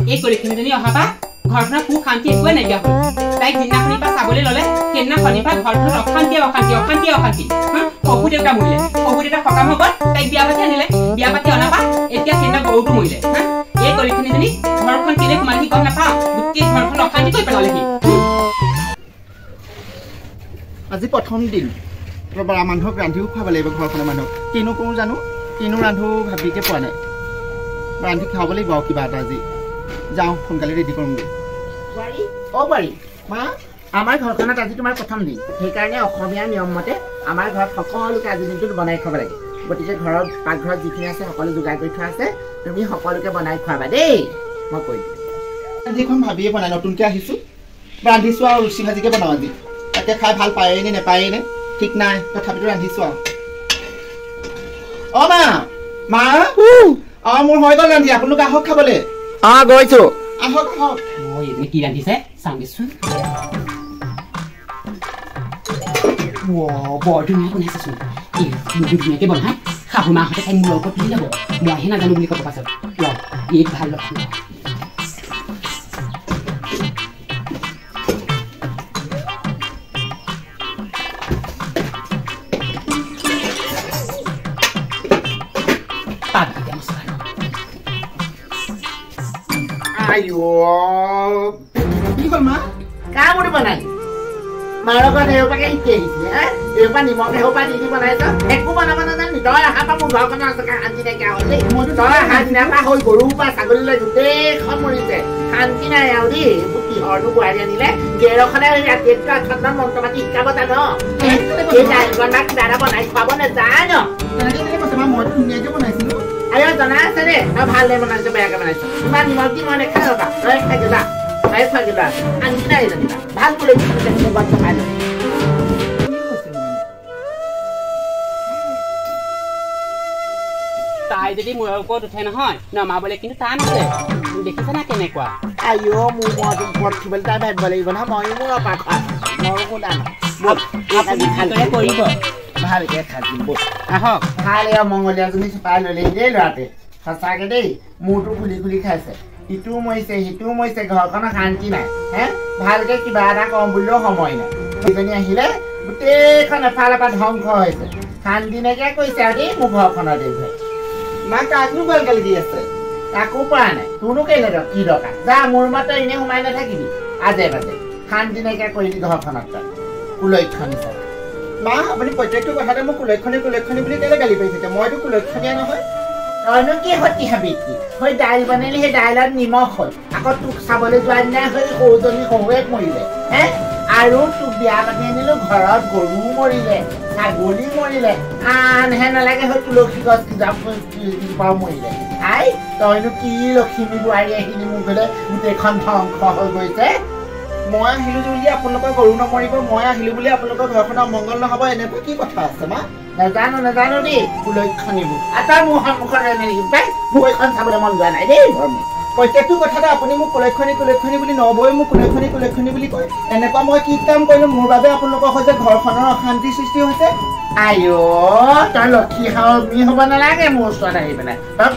এই কলিখিনিজনী অহাপা ঘৰখনৰ সুখ শান্তি একোৱে নাইকিয়া হ'ল তাইক দিনাখনিৰ পৰা চাবলৈ ল'লে সেইদিনাখনিৰ পৰা ঘৰখনত অশান্তি শহু দেউতা মৰিলে শহু দেউতা সকাম হৈ গ'ল তাইক বিয়া পাতি আনিলে বিয়া পাতি অনাৰ পৰা এতিয়া সেইদিনা গৰুটো মৰিলে এই কলিখিনিজনী ঘৰখন কেলে সোমালেহি গম নাপাওঁ গোটেই ঘৰখন অশান্তি কৰি পেলালেহি আজি প্ৰথম দিন বাৰ মানুহক ৰান্ধিও খুৱাব লাগিব ঘৰখনৰ মানুহক কিনো কৰোঁ জানো কিনো ৰান্ধো ভাবিকে পোৱা নাই ৰান্ধি খাব লাগিব আৰু কিবা এটা আজি যাওঁ সোনকালে ৰেডি কৰোঁগৈ বোৱাৰী মা আমাৰ ঘৰখনত আজি তোমাৰ প্ৰথম দিন সেইকাৰণে অসমীয়াৰ নিয়ম মতে আমাৰ ঘৰত সকলোকে আজি দিনটোত বনাই খুৱাব লাগে গতিকে ঘৰত পাকঘৰত যিখিনি আছে সকলো যোগাৰ কৰি থোৱা আছে তুমি সকলোকে বনাই খুৱাবা দেই মই কৈ দিম যিখন ভাবিয়ে বনাই নতুনকৈ আহিছোঁ ৰান্ধিছোঁ আৰু ৰুচি ভাজিকে বনাওঁ আজি তাকে খাই ভাল পায়েই নে নেপায়েই নে ঠিক নাই তথাপিতো ৰান্ধিছোঁ আৰু মা মোৰ হৈ গ'ল ৰান্ধি আপোনালোকে আহক খাবলৈ গৈছোঁ আহক আহক কি ৰান্ধিছে চাওঁগেচোন বৰ ধুনীয়া বনাইছেচোন ধুনীয়াকে বনাই শাহু মাহঁতে তাই মূৰৰ ওপৰত তুলি ল'ব মইহে নাজানো বুলি ক'ব পাছত এই ভাল লক্ষণ কি হ'ল মা কাৰ মুড়ি বনালি মাৰ লগত এওঁপাকে শিকি আহিছিলে এওঁপা নিমখ এওঁপা দি দি বনাইছ একো বনাব নাজানি তই অহাৰ পৰা মোৰ ঘৰখনৰ আছে শান্তি নাইকিয়া হ'ল দেই তই অহাৰ দিনাৰ পৰা হৈ গৰুৰ পৰা ছাগলীলৈ গোটেইখন মৰিছে শান্তি নাই আৰু দেই এইবোৰ কিহৰনো বোৱাৰী আনিলে গেৰখনে ৰাতিটো আঠমান মন্ত্ৰ পাতি শিকাব জান এই দাইলকণ বা কিবা এটা বনাই খুৱাব নেজান মই ধুনীয়াকে বনাইছিলো আয়ো জনা আছে দে তই ভালদৰে বনাইছ বেয়াকে বনাইছ ইমান নিমখ দি মই নেখাওঁ ৰবা তই খাই যা তাই থাকিবা আনকি নাই জানিবা ভাল কৰি খাই লওঁ তাই যদি মূৰৰ ওপৰত উঠে নহয় নমাবলৈ কিন্তু টান আছে দেখিছে না কেনেকুৱা আইঅ মোৰ মূৰটো ওপৰত উঠিবলৈ তাই ভাবিব লাগিব নহয় ময়ো মূৰৰ পৰা খোৱা ময়ো কোনা কৰিব ভালকে খাই আহক ভাল এয়া মংগলীয়াজনী চপাই ল'লে দেই ল'ৰাটোৱে সঁচাকে দেই মূৰটো খুলি খুলি খাইছে ইটোও মৰিছে সিটোও মৰিছে ঘৰখনৰ শান্তি নাই ভালকে কিবা এটা কম বুলিলেও সময় নাই সেইজনী আহিলে গোটেইখন এফালৰ পৰা ধ্বংস হৈছে শান্তি নাইকিয়া কৰিছে আৰু দেই মোৰ ঘৰখনৰ দেউতাই মাক কাকনো গালি দি আছে কাকো পৰা নাই তোৰনো কেলে কি দৰকাৰ যা মোৰ মাত্ৰ এনেই সোমাই নাথাকিবি আজে বাজে শান্তি নাইকিয়া কৰিলি ঘৰখনত তই কুলক্ষণী হিচাপে মা আপুনি প্ৰত্যেকটো কথাতে মোক কুলক্ষণী বুলি কেলে গালি পাৰিছে মইতো কুলক্ষণীয়া নহয় তইনো কি সতি হাবি কি হৈ দাইল বনালি সেই দাইলত নিমখ হ'ল আকৌ তোক চাবলৈ যোৱা দিনাই হৈ সৰুজনী শহুৱেক মৰিলে আৰু তোক বিয়া পাতি আনিলো ঘৰত গৰু মৰিলে ছাগলী মৰিলে আনহে নালাগে হৈ তুলসী গছ কিজোপাও মৰিলে তইনো কি লখিমী বোৱাৰী আহিলি মোৰ ঘৰলে গোটেইখন ধ্বংস হৈ গৈছে মই আহিলো বুলি আপোনালোকৰ গৰু নমৰিব মই আহিলো বুলি আপোনালোকৰ ঘৰখনৰ মংগল নহ'ব এনেকুৱা কি কথা আছে মা নাজানো দেই কুলক্ষণীবোৰ আটাৰ মোৰ সন্মুখত মোৰ এইখন চাবলৈ মন যোৱা নাই দেই প্ৰত্যেকটো কথাতে আপুনি মোক কুলক্ষণী বুলি নবৈ মোক কুলক্ষণী বুলি কয় এনেকুৱা মই কি কাম কৰিলো মোৰ বাবে আপোনালোকৰ সৈতে ঘৰখনৰ অশান্তিৰ সৃষ্টি হৈছে আইঅ তই লক্ষী সাৱনী হ'ব নালাগে মোৰ ওচৰত আহি পেলাই তই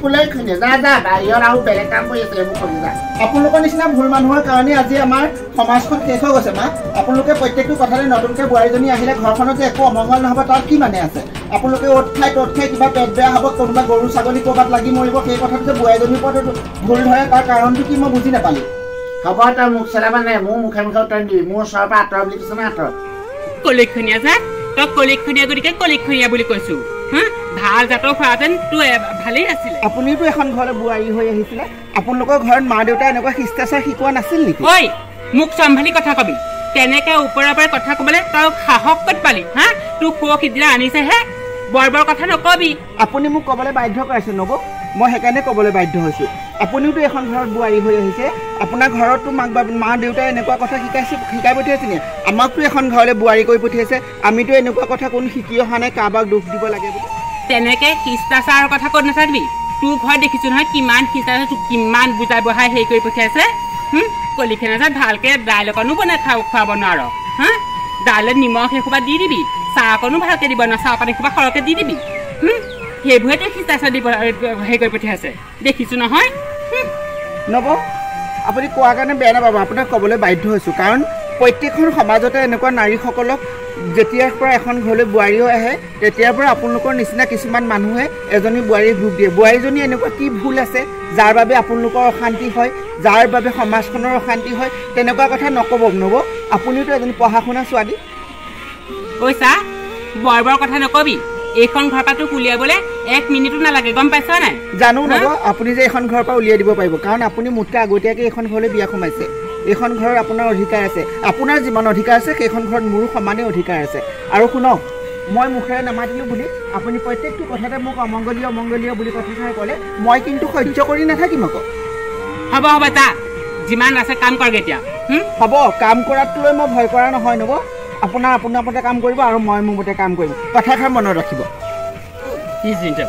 কুলক্ষণী যা বাহিৰত আৰু বেলেগ কাম কৰি আছে এইবোৰ কৰি যা আপোনালোকৰ নিচিনা ভুল মানুহৰ কাৰণে আজি আমাৰ সমাজখন শেষ হৈ গৈছে মা আপোনালোকে প্ৰত্যেকটো কথাতে নতুনকৈ বোৱাৰীজনী আহিলে ঘৰখনত যে একো অমংগল নহ'ব তাত কি মানে আছে আপোনালোকে অ'ত খাই কিবা পেট বেয়া হ'ব কোনোবা গৰু ছাগলী ক'ৰবাত লাগি মৰিব সেই কথাটো যে বোৱাৰীজনীৰ ওপৰত ভুল ধৰে তাৰ কাৰণটো কি মই বুজি নাপালোঁ হ'ব তই মোক চেলাবা নাই মোৰ মুখে উত্তৰ দিবি মোৰ ওচৰৰ পৰা আঁতৰ বুলি কৈছে না আঁতৰ কলিক্ষণীয়া যে তই কলিক্ষণীয়া গতিকে কলিক্ষণীয়া বুলি কৈছো ভাল জাতৰ খোৱাহেঁতেন তোৰ ভালেই আছিলে আপুনিতো এখন ঘৰলৈ বোৱাৰী হৈ আহিছিলে আপোনালোকৰ ঘৰত মা দেউতাই এনেকুৱা শিষ্টাচাৰ শিকোৱা নাছিল নেকি ঐ মোক চম্ভালি কথা কবি তেনেকে ওপৰৰ পৰা কথা ক'বলৈ তই সাহস ক'ত পালি তোক পুৱ সিদিনা আনিছেহে বৰ কথা নকবি আপুনি মোক ক'বলৈ বাধ্য কৰাইছে নব মই সেইকাৰণে ক'বলৈ বাধ্য হৈছোঁ আপুনিওতো এখন ঘৰত বোৱাৰী হৈ আহিছে আপোনাৰ ঘৰততো মা দেউতাই এনেকুৱা কথা শিকাই পঠিয়াইছে নি আমাকতো এখন ঘৰলৈ বোৱাৰী কৰি পঠিয়াইছে আমিতো এনেকুৱা কথা কোনো শিকি অহা নাই কাৰোবাক দুখ দিব লাগে বুলি তেনেকে শিষ্টাচাৰৰ কথা ক'ত নাথাকিবি তোৰ ঘৰত দেখিছোঁ নহয় কিমান শিষ্টাচাৰ তোক কিমান বুজাই বঢ়াই হেৰি কৰি পঠিয়াইছে কলিক্ষণীয়া ভালকে দাইল অকণো বনাই খুৱাব নোৱাৰ দাইলত নিমখ এসোপা দি দিবি চাহ অকণো ভালকৈ দিব নোৱাৰ চাহ অকণ এসোপা সৰহকৈ দি দিবি সেইবোৰে তই শিষ্টাচাৰ দিব হেৰি কৰি পঠিয়াইছে দেখিছোঁ নহয় নব আপুনি কোৱাৰ কাৰণে বেয়া নাপাব আপোনাক ক'বলৈ বাধ্য হৈছোঁ কাৰণ প্ৰত্যেকখন সমাজতে এনেকুৱা নাৰীসকলক যেতিয়াৰ পৰা এখন ঘৰলৈ বোৱাৰী হৈ আহে তেতিয়াৰ পৰা আপোনালোকৰ নিচিনা কিছুমান মানুহে এজনী বোৱাৰীক ভোগ দিয়ে বোৱাৰীজনী এনেকুৱা কি ভুল আছে যাৰ বাবে আপোনালোকৰ অশান্তি হয় যাৰ বাবে সমাজখনৰ অশান্তি হয় তেনেকুৱা কথা নক'ব নব আপুনিতো এজনী পঢ়া শুনা ছোৱালী কৈছা বৰ কথা নকবি এইখন ঘৰ পৰা তোক উলিয়াবলৈ 1 মিনিটো নালাগে গম পাইছ নাই জানো নব আপুনি যে এইখন ঘৰৰ পৰা উলিয়াই দিব পাৰিব কাৰণ আপুনি মোতকৈ আগতীয়াকৈ এইখন ঘৰলৈ বিয়া সোমাইছে এইখন ঘৰৰ আপোনাৰ অধিকাৰ আছে আপোনাৰ যিমান অধিকাৰ আছে সেইখন ঘৰত মোৰো সমানেই অধিকাৰ আছে আৰু শুনক মই মুখেৰে নামাতিলোঁ বুলি আপুনি প্ৰত্যেকটো কথাতে মোক অমংগলীয় বুলি কথাষাৰ ক'লে মই কিন্তু সহ্য কৰি নাথাকিম আকৌ হ'ব যা যিমান আছে কাম কৰগে এতিয়া হ'ব কাম কৰাটো লৈ মই ভয় কৰা নহয় নব আপোনাৰ মতে কাম কৰিব আৰু মই মোৰ মতে কাম কৰিম কথাষাৰ মনত ৰাখিব কি চিন্তা